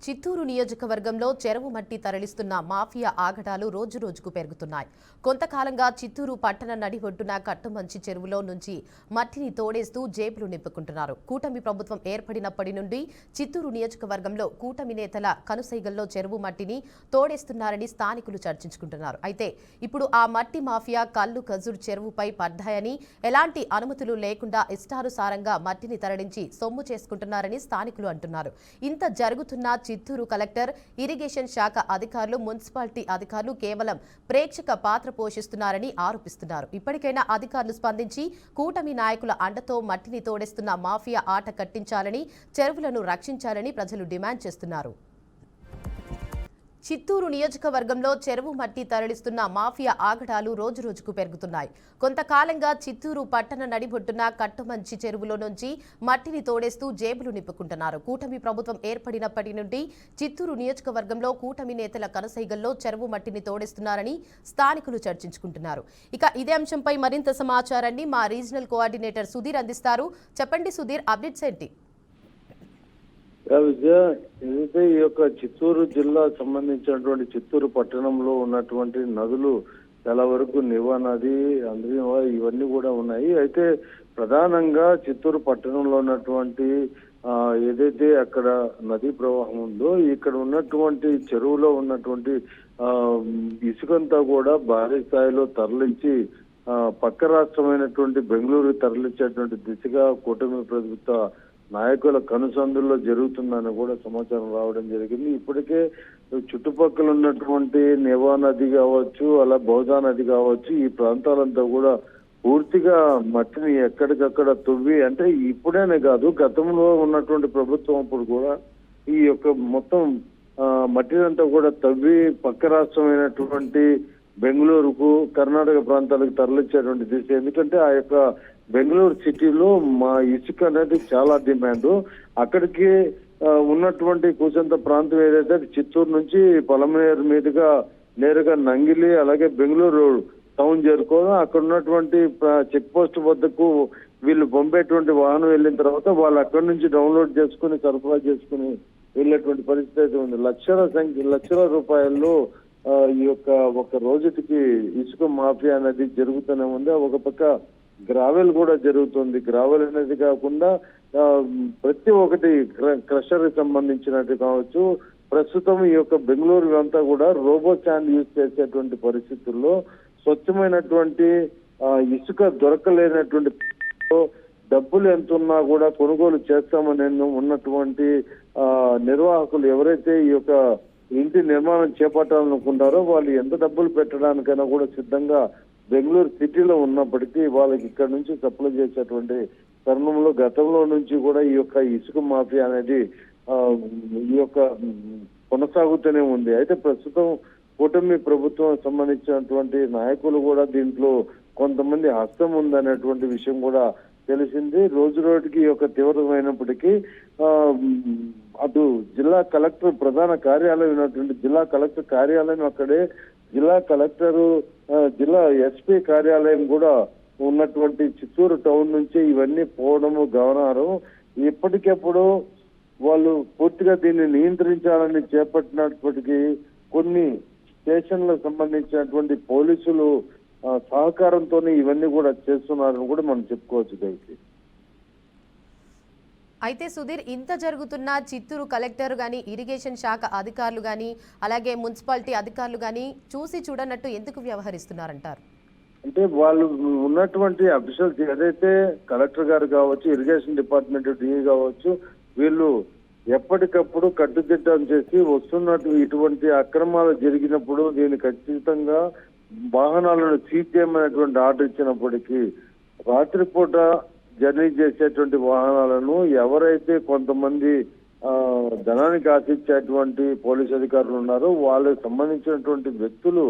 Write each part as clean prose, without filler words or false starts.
చిత్తూరు నియోజకవర్గంలో చెరువు మట్టి తరలిస్తున్న మాఫియా ఆగడాలు రోజురోజుకు పెరుగుతున్నాయి. కొంతకాలంగా చిత్తూరు పట్టణ నడిబొడ్డున కట్టుమంచి చెరువులో నుంచి మట్టిని తోడేస్తూ జేబులు నింపుకుంటున్నారు. కూటమి ప్రభుత్వం ఏర్పడినప్పటి నుండి చిత్తూరు నియోజకవర్గంలో కూటమి నేతల కనుసైగల్లో చెరువు మట్టిని తోడేస్తున్నారని స్థానికులు చర్చించుకుంటున్నారు. అయితే ఇప్పుడు ఆ మట్టి మాఫియా కల్లు కజూర్ చెరువుపై పడ్డాయని, ఎలాంటి అనుమతులు లేకుండా ఇష్టానుసారంగా మట్టిని తరలించి సొమ్ము చేసుకుంటున్నారని స్థానికులు అంటున్నారు. ఇంత జరుగుతున్న చిత్తూరు కలెక్టర్, ఇరిగేషన్ శాఖ అధికారులు, మున్సిపాలిటీ అధికారులు కేవలం ప్రేక్షక పాత్ర పోషిస్తున్నారని ఆరోపిస్తున్నారు. ఇప్పటికైనా అధికారులు స్పందించి కూటమి నాయకుల అండతో మట్టిని తోడేస్తున్న మాఫియా ఆట కట్టించాలని, చెరువులను రక్షించాలని ప్రజలు డిమాండ్ చేస్తున్నారు. చిత్తూరు నియోజకవర్గంలో చెరువు మట్టి తరలిస్తున్న మాఫియా ఆగడాలు రోజురోజుకు పెరుగుతున్నాయి. కొంతకాలంగా చిత్తూరు పట్టణ నడిబొడ్డున కట్టుమంచి చెరువులో నుంచి మట్టిని తోడేస్తూ జేబులు నింపుకుంటున్నారు. కూటమి ప్రభుత్వం ఏర్పడినప్పటి నుండి చిత్తూరు నియోజకవర్గంలో కూటమి నేతల కనసైగల్లో చెరువు మట్టిని తోడేస్తున్నారని స్థానికులు చర్చించుకుంటున్నారు. ఇక ఇదే అంశంపై మరింత సమాచారాన్ని మా రీజనల్ కోఆర్డినేటర్ సుధీర్ అందిస్తారు. చెప్పండి సుధీర్, అప్డేట్స్ ఏంటి? విజయ, ఏదైతే ఈ యొక్క చిత్తూరు జిల్లా సంబంధించినటువంటి చిత్తూరు పట్టణంలో ఉన్నటువంటి నదులు చాలా వరకు నివా నది, అంద్రినివా ఇవన్నీ కూడా ఉన్నాయి. అయితే ప్రధానంగా చిత్తూరు పట్టణంలో ఉన్నటువంటి ఏదైతే అక్కడ నదీ ప్రవాహం ఉందో, ఇక్కడ ఉన్నటువంటి చెరువులో ఉన్నటువంటి ఇసుకంతా కూడా భారీ స్థాయిలో తరలించి పక్క రాష్ట్రమైనటువంటి బెంగళూరు తరలించేటువంటి దిశగా కూటమి ప్రభుత్వ నాయకుల కనుసందుల్లో జరుగుతుందని కూడా సమాచారం రావడం జరిగింది. ఇప్పటికే చుట్టుపక్కల ఉన్నటువంటి నివా నది కావచ్చు, అలా బౌద్ధ నది కావచ్చు, ఈ ప్రాంతాలంతా కూడా పూర్తిగా మట్టిని ఎక్కడికక్కడ తవ్వి, అంటే ఇప్పుడేనే కాదు, గతంలో ఉన్నటువంటి ప్రభుత్వం అప్పుడు కూడా ఈ యొక్క మొత్తం మట్టినంతా కూడా తవ్వి పక్క రాష్ట్రమైనటువంటి బెంగళూరుకు, కర్ణాటక ప్రాంతాలకు తరలించేటువంటి దిశ. ఎందుకంటే ఆ యొక్క బెంగళూరు సిటీలో మా ఇసుక అనేది చాలా డిమాండ్. అక్కడికి ఉన్నటువంటి కూసంత ప్రాంతం ఏదైతే చిత్తూరు నుంచి పొలమనేరు మీదుగా నేరుగా నంగిలి, అలాగే బెంగళూరు టౌన్ చేరుకోవడం, అక్కడ ఉన్నటువంటి చెక్ పోస్ట్ వద్దకు వీళ్ళు పంపేటువంటి వాహనం వెళ్ళిన తర్వాత వాళ్ళు అక్కడి నుంచి డౌన్లోడ్ చేసుకుని సరఫరా చేసుకుని వెళ్ళేటువంటి పరిస్థితి ఉంది. లక్షల రూపాయల్లో ఈ యొక్క ఒక రోజుకి ఇసుక మాఫియా అనేది జరుగుతూనే ఉంది. ఒక పక్క గ్రావెల్ కూడా జరుగుతుంది. గ్రావెల్ అనేది కాకుండా ప్రతి ఒక్కటి క్రషర్ సంబంధించినట్టు కావచ్చు. ప్రస్తుతం ఈ యొక్క బెంగళూరు అంతా కూడా రోబో శాండ్ యూజ్ చేసేటువంటి పరిస్థితుల్లో స్వచ్ఛమైనటువంటి ఇసుక దొరకలేనటువంటి డబ్బులు ఎంత ఉన్నా కూడా కొనుగోలు చేస్తామని ఉన్నటువంటి నిర్వాహకులు ఎవరైతే ఈ యొక్క ఇంటి నిర్మాణం చేపట్టాలనుకుంటారో వాళ్ళు ఎంత డబ్బులు పెట్టడానికైనా కూడా సిద్ధంగా బెంగళూరు సిటీలో ఉన్నప్పటికీ వాళ్ళకి ఇక్కడ నుంచి సప్లై చేసేటువంటి తరుణంలో గతంలో నుంచి కూడా ఈ యొక్క ఇసుక మాఫియా అనేది ఈ యొక్క కొనసాగుతూనే ఉంది. అయితే ప్రస్తుతం కూటమి ప్రభుత్వం సంబంధించినటువంటి నాయకులు కూడా దీంట్లో కొంతమంది హస్తం ఉందనేటువంటి విషయం కూడా తెలిసింది. రోజు రోజుకి ఈ యొక్క తీవ్రమైనప్పటికీ అటు జిల్లా కలెక్టర్ ప్రధాన కార్యాలయం ఉన్నటువంటి జిల్లా కలెక్టర్ కార్యాలయం అక్కడే, జిల్లా కలెక్టరు, జిల్లా ఎస్పీ కార్యాలయం కూడా ఉన్నటువంటి చిత్తూరు టౌన్ నుంచి ఇవన్నీ పోవడము గమనార్హం. ఎప్పటికెప్పుడు వాళ్ళు పూర్తిగా దీన్ని నియంత్రించాలని చేపట్టినప్పటికీ కొన్ని స్టేషన్లకు సంబంధించినటువంటి పోలీసులు సహకారంతోనే ఇవన్నీ కూడా చేస్తున్నారని కూడా మనం చెప్పుకోవచ్చు. దయచేసి అయితే సుధీర్, ఇంత జరుగుతున్న చిత్తూరు కలెక్టర్ గాని, ఇరిగేషన్ శాఖ అధికారులు గాని, అలాగే మున్సిపాలిటీ అధికారులు గాని చూసి చూడనట్టు ఎందుకు వ్యవహరిస్తున్నారంటారు? అంటే వాళ్ళు ఉన్నటువంటి అఫీషియల్స్ ఏదైతే కలెక్టర్ గారు కావచ్చు, ఇరిగేషన్ డిపార్ట్మెంట్ డిఈ కావచ్చు, వీళ్ళు ఎప్పటికప్పుడు కట్టుదిట్టం చేసి వస్తున్నట్టు ఇటువంటి అక్రమాలు జరిగినప్పుడు దీన్ని ఖచ్చితంగా వాహనాలను సీజ్ చేయమనేటువంటి ఆర్డర్ ఇచ్చినప్పటికీ రాత్రిపూట జర్నీ చేసేటువంటి వాహనాలను ఎవరైతే కొంతమంది ధనానికి ఆశించేటువంటి పోలీస్ అధికారులు ఉన్నారో వాళ్ళకి సంబంధించినటువంటి వ్యక్తులు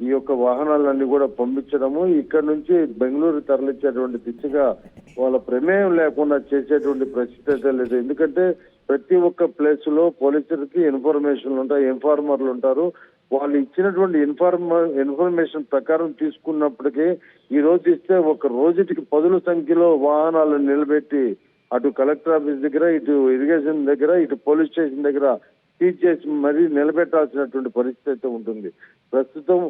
ఈ యొక్క వాహనాలన్నీ కూడా పంపించడము, ఇక్కడ నుంచి బెంగళూరు తరలించేటువంటి దిశగా వాళ్ళ ప్రమేయం లేకుండా చేసేటువంటి పరిస్థితి లేదు. ఎందుకంటే ప్రతి ఒక్క ప్లేస్ లో పోలీసులకి ఇన్ఫర్మేషన్లు ఉంటాయి, ఇన్ఫార్మర్లు ఉంటారు. వాళ్ళు ఇచ్చినటువంటి ఇన్ఫర్మేషన్ ప్రకారం తీసుకున్నప్పటికీ ఈ రోజు ఇస్తే ఒక రోజుకి పదుల సంఖ్యలో వాహనాలను నిలబెట్టి అటు కలెక్టర్ ఆఫీస్ దగ్గర, ఇటు ఇరిగేషన్ దగ్గర, ఇటు పోలీస్ స్టేషన్ దగ్గర సీజ్ చేసి మరీ నిలబెట్టాల్సినటువంటి పరిస్థితి అయితే ఉంటుంది. ప్రస్తుతం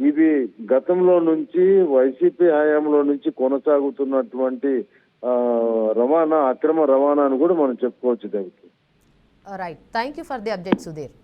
ఇవి గతంలో నుంచి వైసీపీ హయాంలో నుంచి కొనసాగుతున్నటువంటి రవాణా, అక్రమ రవాణా అని కూడా మనం చెప్పుకోవచ్చు. Right, thank you for the update Sudheer.